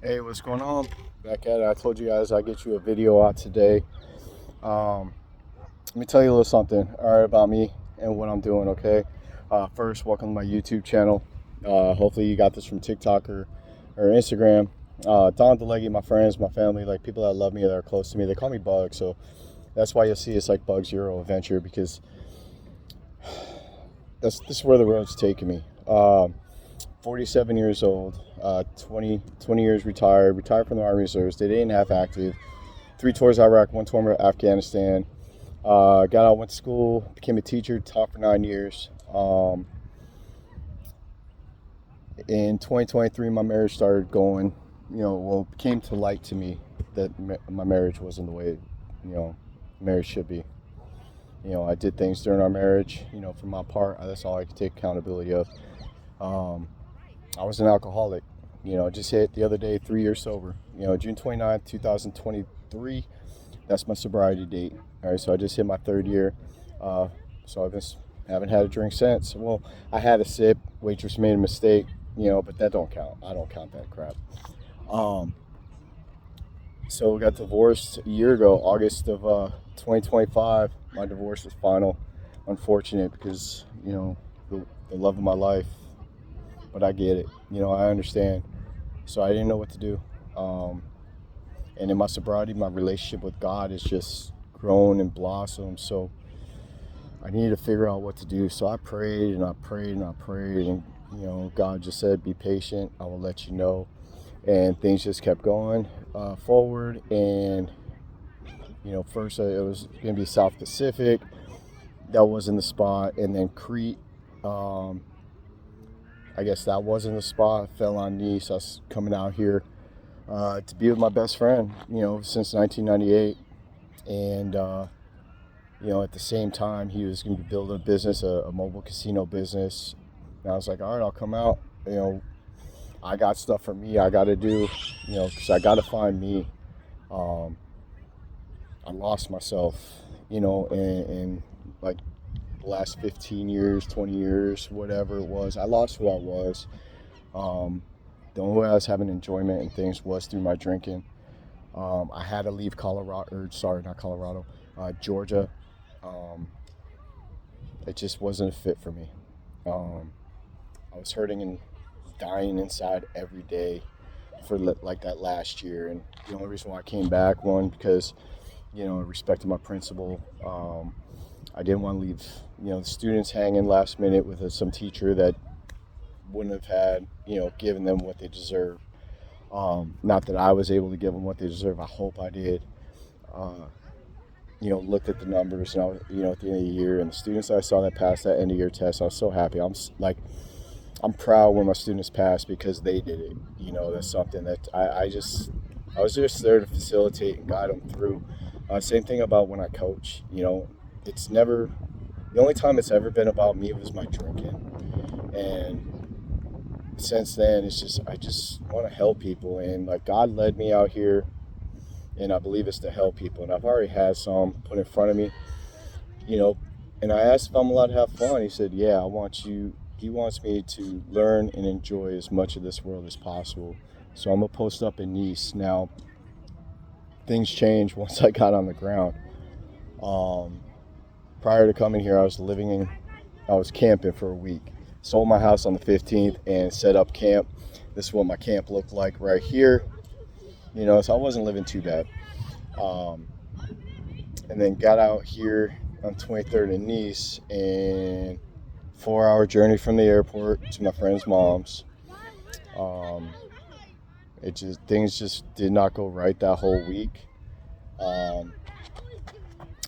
Hey, what's going on? Back at it. I told you guys I'd get you a video out today. Let me tell you a little something, all right, about me and what I'm doing, okay? First, welcome to my YouTube channel. Hopefully you got this from TikTok or Instagram. Don DeLeggy, my friends, my family, like people that love me, that are close to me, they call me Bug, so that's why you'll see it's like Bug's Euro Adventure, because this is where the road's taking me. 47 years old, 20 years retired from the Army Reserves, did 8.5 active, 3 tours Iraq, 1 tour Afghanistan. Got out, went to school, became a teacher, taught for 9 years. In 2023, my marriage started going, it came to light to me that my marriage wasn't the way, marriage should be. I did things during our marriage, for my part, that's all I could take accountability of. I was an alcoholic, just hit the other day 3 years sober, June 29th, 2023. That's my sobriety date. All right, so I just hit my 3rd year. So haven't had a drink since. Well, I had a sip. Waitress made a mistake, but that don't count. I don't count that crap. So we got divorced a year ago, August of 2025. My divorce was final. Unfortunate because the love of my life. But I get it. I understand. So I didn't know what to do. And in my sobriety, my relationship with God has just grown and blossomed. So I needed to figure out what to do. So I prayed and I prayed and I prayed. And, God just said, be patient. I will let you know. And things just kept going forward. And, first it was going to be South Pacific. That wasn't the spot. And then Crete. I guess that wasn't the spot. I fell on Nice. I was coming out here to be with my best friend, since 1998. And, at the same time, he was going to be building a business, a mobile casino business. And I was like, all right, I'll come out. I got stuff for me I got to do, because I got to find me. I lost myself, in like the last 15 years, 20 years, whatever it was. I lost who I was. The only way I was having enjoyment and things was through my drinking. I had to leave Georgia. It just wasn't a fit for me. I was hurting and dying inside every day for like that last year. And the only reason why I came back, one, because, I respected my principal. I didn't want to leave, the students hanging last minute with some teacher that wouldn't have had, given them what they deserve. Not that I was able to give them what they deserve. I hope I did. Looked at the numbers, and I was, at the end of the year, and the students I saw that passed that end of year test, I was so happy. I'm proud when my students passed because they did it. That's something that I was just there to facilitate and guide them through. Same thing about when I coach. It's never, the only time it's ever been about me was my drinking. And since then, I just want to help people. And like God led me out here, and I believe it's to help people. And I've already had some put in front of me, and I asked if I'm allowed to have fun. He said, yeah, he wants me to learn and enjoy as much of this world as possible. So I'm going to post up in Nice. Now, things changed once I got on the ground. Prior to coming here, I was camping for a week. Sold my house on the 15th and set up camp. This is what my camp looked like right here. So I wasn't living too bad. And then got out here on 23rd in Nice, and 4-hour journey from the airport to my friend's mom's. Things just did not go right that whole week.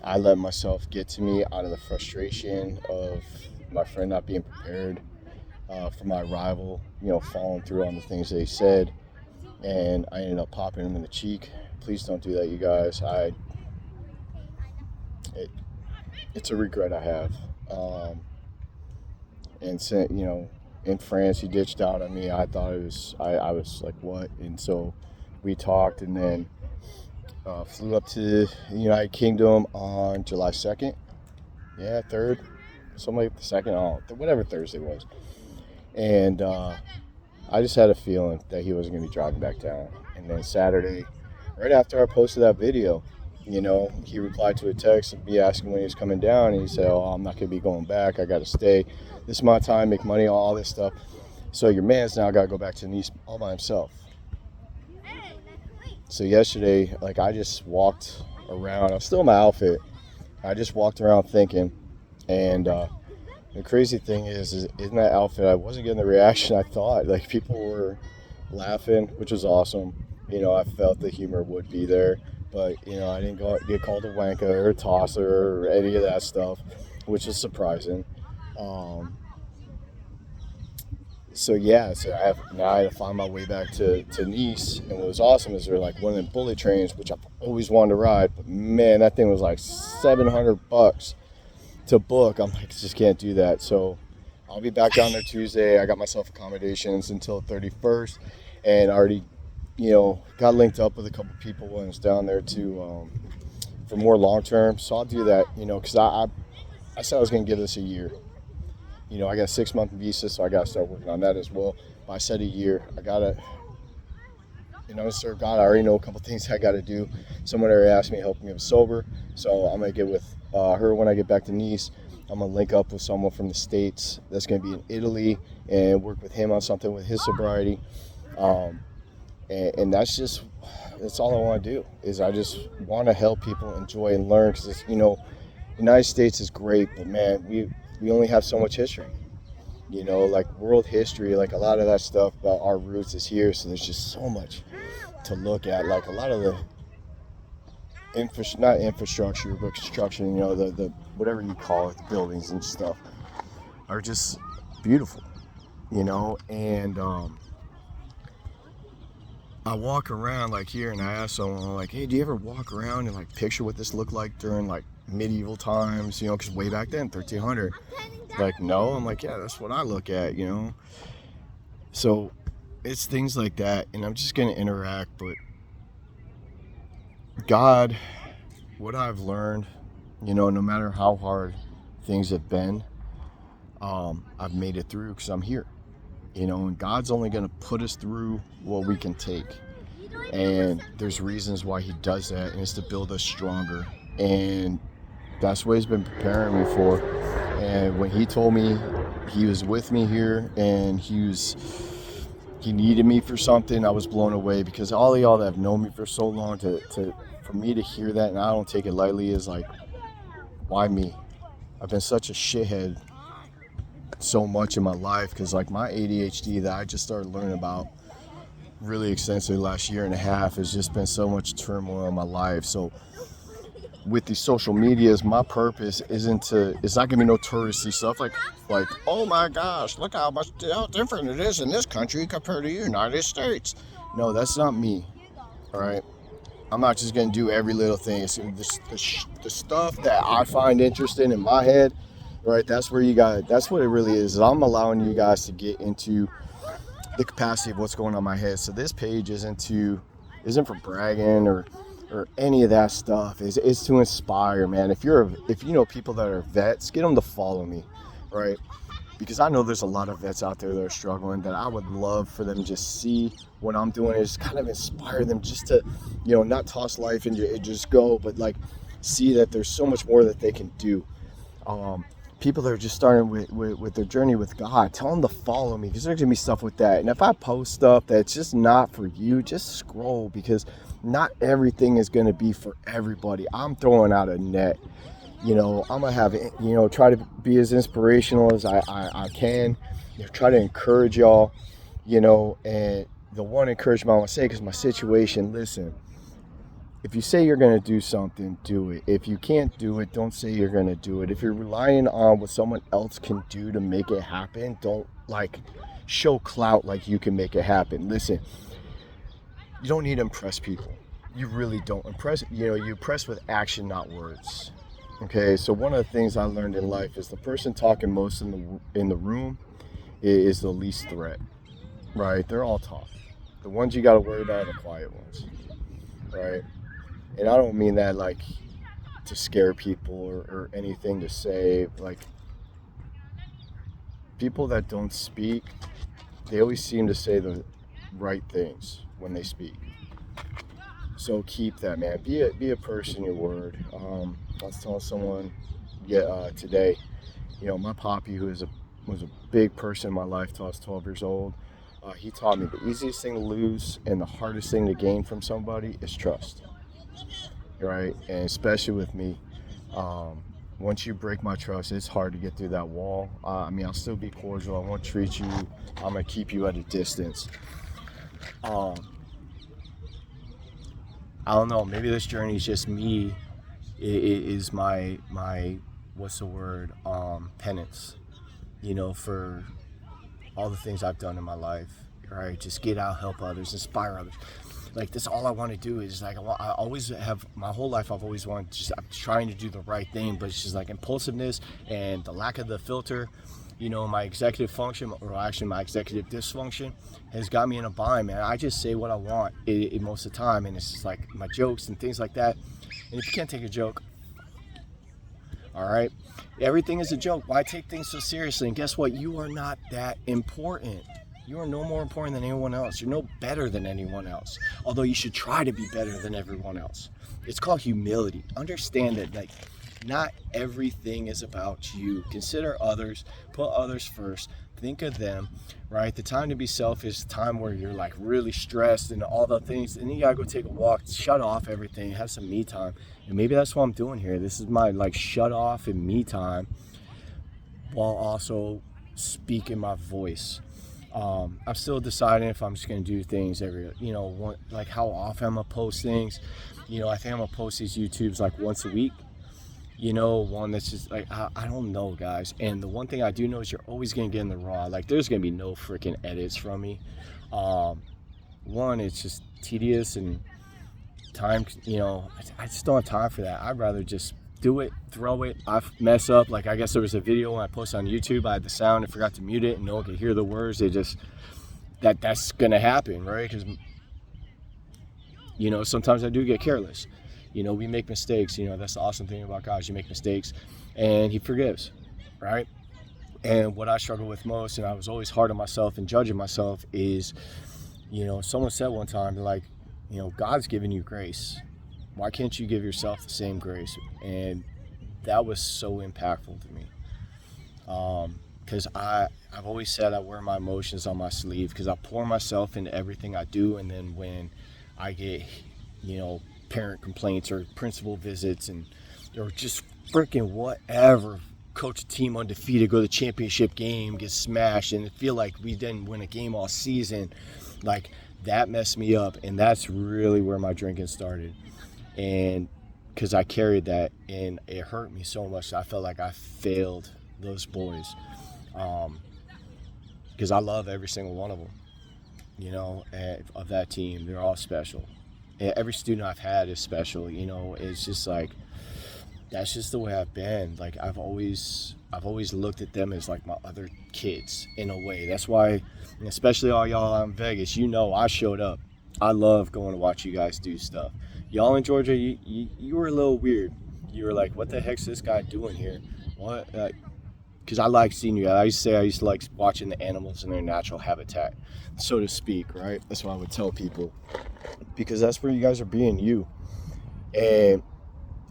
I let myself get to me out of the frustration of my friend not being prepared for my arrival, following through on the things they said, and I ended up popping him in the cheek. Please don't do that, you guys. It's a regret I have. And in France, he ditched out on me. I thought I was like, what? And so we talked, and then flew up to the United Kingdom on July 2nd. Yeah, 3rd. Something like the 2nd, whatever Thursday was. And I just had a feeling that he wasn't going to be driving back down. And then Saturday, right after I posted that video, he replied to a text of me asking when he was coming down. And he said, "Oh, I'm not going to be going back. I got to stay. This is my time, make money, all this stuff. So your man's now got to go back to Nice all by himself." So yesterday, I just walked around. I was still in my outfit. I just walked around thinking. And the crazy thing is in that outfit, I wasn't getting the reaction I thought. People were laughing, which was awesome. I felt the humor would be there. But, I didn't get called a wanker or a tosser or any of that stuff, which is surprising. So I had to find my way back to Nice. And what was awesome is they're one of them bullet trains, which I've always wanted to ride. But, man, that thing was $700 to book. I'm just can't do that. So I'll be back down there Tuesday. I got myself accommodations until 31st. And I already got linked up with a couple people when I was down there for more long term. So I'll do that, because I said I was going to give this a year. I got a 6-month visa, so I got to start working on that as well. But I said a year. I got to, serve God. I already know a couple things I got to do. Someone already asked me to help me get sober. So I'm going to get with her when I get back to Nice. I'm going to link up with someone from the States that's going to be in Italy and work with him on something with his sobriety. And that's all I want to do is I just want to help people enjoy and learn, because the United States is great, but man, we only have so much history, world history, a lot of that stuff about our roots is here. So there's just so much to look at, a lot of the not infrastructure, but construction, the whatever you call it, the buildings and stuff are just beautiful, and I walk around here and I ask someone hey, do you ever walk around and picture what this looked like during medieval times, because way back then, 1300, no. I'm yeah, that's what I look at, so it's things like that. And I'm just going to interact. But God, what I've learned, no matter how hard things have been, I've made it through because I'm here. And God's only going to put us through what we can take. And there's reasons why he does that, and it's to build us stronger. And that's what he's been preparing me for. And when he told me he was with me here and he needed me for something, I was blown away, because all of y'all that have known me for so long, for me to hear that, and I don't take it lightly, is why me? I've been such a shithead so much in my life, because my ADHD that I just started learning about really extensively last year and a half has just been so much turmoil in my life. So with these social medias, my purpose it's not gonna be no touristy stuff like oh my gosh, look how different it is in this country compared to the United States. No, that's not me. All right, I'm not just gonna do every little thing. It's the stuff that I find interesting in my head. Right, that's what it really is. I'm allowing you guys to get into the capacity of what's going on in my head. So this page isn't for bragging or any of that stuff. It's to inspire, man. If you know people that are vets, get them to follow me, right? Because I know there's a lot of vets out there that are struggling, that I would love for them to just see what I'm doing and just kind of inspire them, just to, not toss life and just go, but see that there's so much more that they can do. People that are just starting with their journey with God, tell them to follow me, because there's gonna be stuff with that. And if I post stuff that's just not for you, just scroll, because not everything is gonna be for everybody. I'm throwing out a net. I'm gonna have try to be as inspirational as I can. Try to encourage y'all. And the one encouragement I want to say, because my situation, listen. If you say you're going to do something, do it. If you can't do it, don't say you're going to do it. If you're relying on what someone else can do to make it happen, don't show clout like you can make it happen. Listen, you don't need to impress people. You really don't. You impress with action, not words. Okay, so one of the things I learned in life is the person talking most in the room is the least threat, right? They're all talk. The ones you got to worry about are the quiet ones, right? And I don't mean that to scare people or anything to say. People that don't speak, they always seem to say the right things when they speak. So keep that, man. Be a person, your word. I was telling someone today, my poppy, who was a big person in my life till I was 12 years old, he taught me the easiest thing to lose and the hardest thing to gain from somebody is trust, right? And especially with me, once you break my trust, it's hard to get through that wall. I'll still be cordial. I won't treat you. I'm gonna keep you at a distance. I don't know. Maybe this journey is just me. It is my what's the word? Penance. For all the things I've done in my life, right? Just get out, help others, inspire others. Like, that's all I want to do is, like, I always have, my whole life I've always wanted, I'm trying to do the right thing, but it's just like impulsiveness and the lack of the filter, my executive function, or actually my executive dysfunction, has got me in a bind, man. I just say what I want most of the time, and it's just like my jokes and things like that. And if you can't take a joke, all right, everything is a joke. Why take things so seriously? And guess what? You are not that important. You are no more important than anyone else. You're no better than anyone else. Although you should try to be better than everyone else. It's called humility. Understand that, like, not everything is about you. Consider others. Put others first. Think of them, right? The time to be selfish is the time where you're, like, really stressed and all the things. And then you gotta go take a walk, shut off everything, have some me time. And maybe that's what I'm doing here. This is my, like, shut off and me time while also speaking my voice. I'm still deciding if I'm just going to do things every, like how often I'm going to post things. I think I'm going to post these YouTubes like once a week. One that's just like, I don't know, guys. And the one thing I do know is you're always going to get in the raw. Like, there's going to be no freaking edits from me. One, it's just tedious and time, I just don't have time for that. I'd rather just do it, throw it. I mess up. Like, I guess there was a video when I posted on YouTube, I had the sound and forgot to mute it, and no one could hear the words. That's gonna happen, right? Because sometimes I do get careless. We make mistakes. That's the awesome thing about God. You make mistakes and He forgives, right? And what I struggle with most, and I was always hard on myself and judging myself, is someone said one time, like, God's given you grace. Why can't you give yourself the same grace? And that was so impactful to me. Because I've always said I wear my emotions on my sleeve, because I pour myself into everything I do. And then when I get, parent complaints or principal visits or just freaking whatever, coach a team undefeated, go to the championship game, get smashed, and feel like we didn't win a game all season, like, that messed me up. And that's really where my drinking started. And because I carried that, and it hurt me so much, I felt like I failed those boys. Because I love every single one of them, of that team. They're all special. And every student I've had is special. It's just like, that's just the way I've been. Like, I've always looked at them as like my other kids in a way. That's why, especially all y'all out in Vegas, I showed up. I love going to watch you guys do stuff. Y'all in Georgia, you were a little weird. You were like, what the heck's this guy doing here? What? Because I like seeing you. I used to like watching the animals in their natural habitat, so to speak, right? That's what I would tell people. Because that's where you guys are being you. And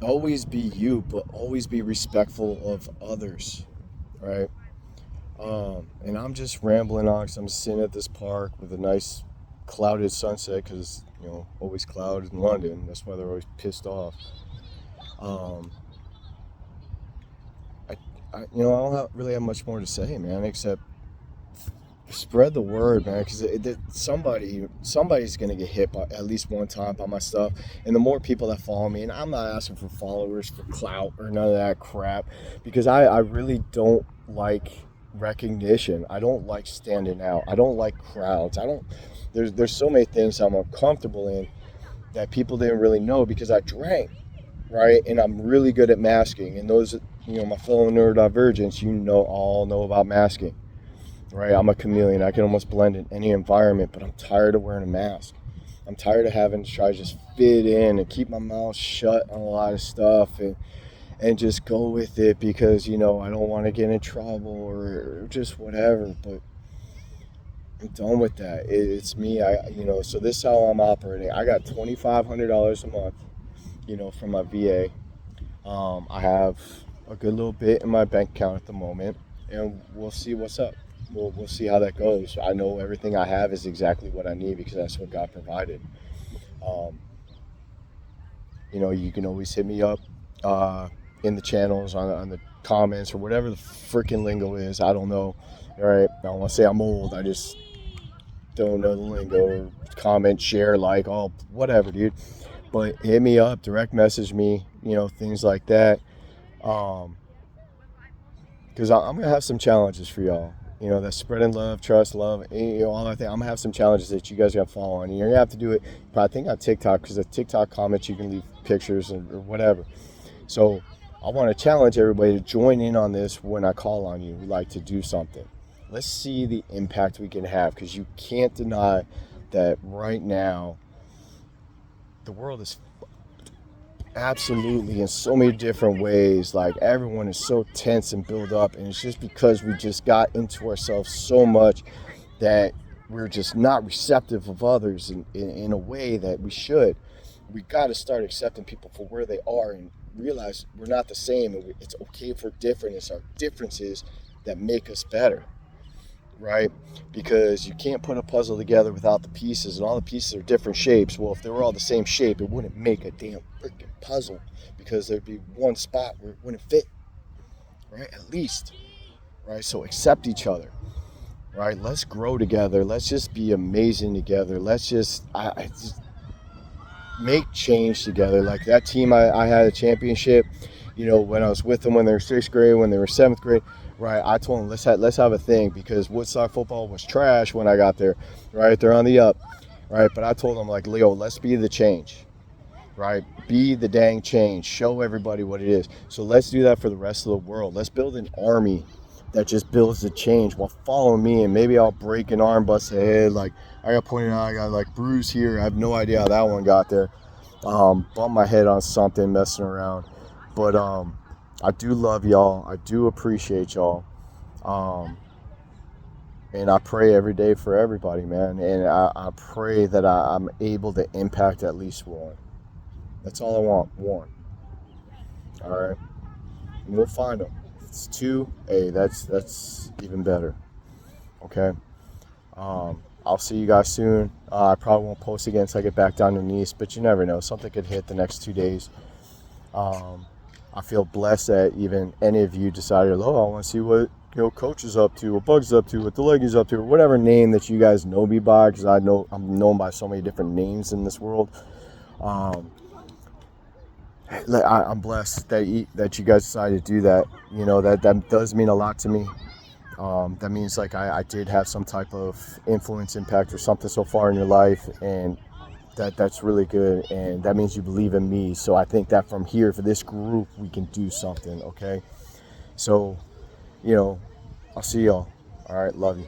always be you, but always be respectful of others, right? And I'm just rambling on because I'm sitting at this park with a nice clouded sunset, because always cloud in London. That's why they're always pissed off. I don't really have much more to say, man, except spread the word, man, because somebody's gonna get hit by, at least one time, by my stuff. And the more people that follow me, and I'm not asking for followers, for clout, or none of that crap, because I really don't like recognition. I don't like standing out. I don't like crowds. There's so many things I'm uncomfortable in that people didn't really know, because I drank, right? And I'm really good at masking. And those, my fellow neurodivergents, all know about masking, right? I'm a chameleon. I can almost blend in any environment, but I'm tired of wearing a mask. I'm tired of having to try to just fit in and keep my mouth shut on a lot of stuff and just go with it, because, I don't want to get in trouble or just whatever. But I'm done with that. It's me. So this is how I'm operating. I got $2,500 a month, from my VA. I have a good little bit in my bank account at the moment, and we'll see what's up. We'll see how that goes. I know everything I have is exactly what I need because that's what God provided. Um, you can always hit me up uh, in the channels, on the comments, or whatever the freaking lingo is. I don't know. All right, I don't want to say I'm old. I just don't know the lingo. Comment, share, like, all whatever, dude. But hit me up, direct message me, things like that. Um, because I'm gonna have some challenges for y'all. That spreading love, trust, love, all that thing. I'm gonna have some challenges that you guys gotta follow on. You're gonna have to do it, but I think on TikTok, because the TikTok comments you can leave pictures or whatever. So I want to challenge everybody to join in on this when I call on you. We like to do something. Let's see the impact we can have, because you can't deny that right now the world is absolutely in so many different ways. Like, everyone is so tense and built up, and it's just because we just got into ourselves so much that we're just not receptive of others in a way that we should. We got to start accepting people for where they are and realize we're not the same, and it's okay if we're different. It's our differences that make us better, right? Because you can't put a puzzle together without the pieces, and all the pieces are different shapes. Well, if they were all the same shape, it wouldn't make a damn freaking puzzle, because there'd be one spot where it wouldn't fit, right? At least, right? So accept each other, right? Let's grow together. Let's just be amazing together. Let's just make change together. Like that team, I had a championship, when I was with them, when they were sixth grade, when they were seventh grade, right? I told them, let's have a thing, because Woodstock football was trash when I got there, right? They're on the up, right? But I told them, like, Leo, let's be the change, right? Be the dang change. Show everybody what it is. So let's do that for the rest of the world. Let's build an army that just builds the change while following me, and maybe I'll break an arm, bust a head. Like, I got pointed out, I got like bruise here. I have no idea how that one got there. Bump my head on something messing around. But I do love y'all. I do appreciate y'all. And I pray every day for everybody, man. And I pray that I'm able to impact at least one. That's all I want. One. All right. And we'll find them. If it's two, hey, that's even better. Okay. I'll see you guys soon. I probably won't post again until I get back down to the east, but you never know. Something could hit the next 2 days. I feel blessed that even any of you decided, I want to see what Coach is up to, what Bug's up to, what the Leggy's up to, or whatever name that you guys know me by, because I'm known by so many different names in this world. I'm blessed that you guys decided to do that. That does mean a lot to me. That means, like, I did have some type of influence, impact, or something so far in your life, and that's really good, and that means you believe in me. So I think that from here, for this group, we can do something. Okay, so I'll see y'all. All right, love you.